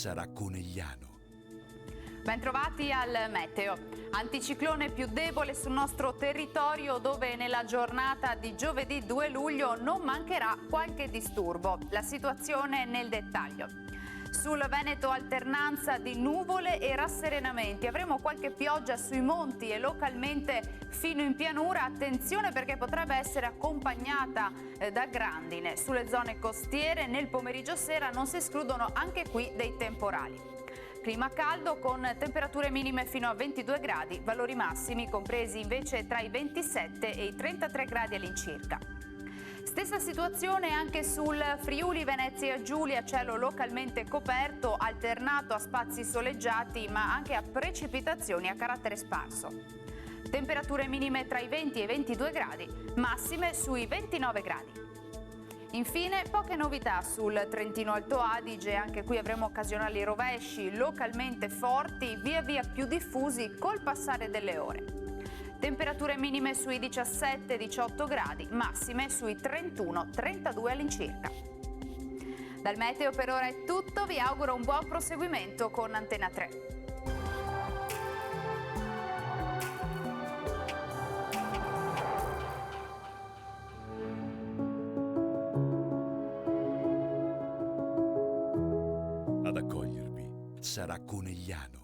sarà Conegliano. Bentrovati al meteo. Anticiclone più debole sul nostro territorio, dove nella giornata di giovedì 2 luglio non mancherà qualche disturbo. La situazione nel dettaglio. Sul Veneto alternanza di nuvole e rasserenamenti. Avremo qualche pioggia sui monti e localmente fino in pianura. Attenzione perché potrebbe essere accompagnata da grandine. Sulle zone costiere nel pomeriggio sera non si escludono anche qui dei temporali. Clima caldo con temperature minime fino a 22 gradi, valori massimi compresi invece tra i 27 e i 33 gradi all'incirca. Stessa situazione anche sul Friuli Venezia Giulia, cielo localmente coperto, alternato a spazi soleggiati ma anche a precipitazioni a carattere sparso. Temperature minime tra i 20 e i 22 gradi, massime sui 29 gradi. Infine, poche novità sul Trentino Alto Adige, anche qui avremo occasionali rovesci localmente forti, via via più diffusi col passare delle ore. Temperature minime sui 17-18 gradi, massime sui 31-32 all'incirca. Dal meteo per ora è tutto, vi auguro un buon proseguimento con Antena 3. Ad accogliervi sarà Conegliano.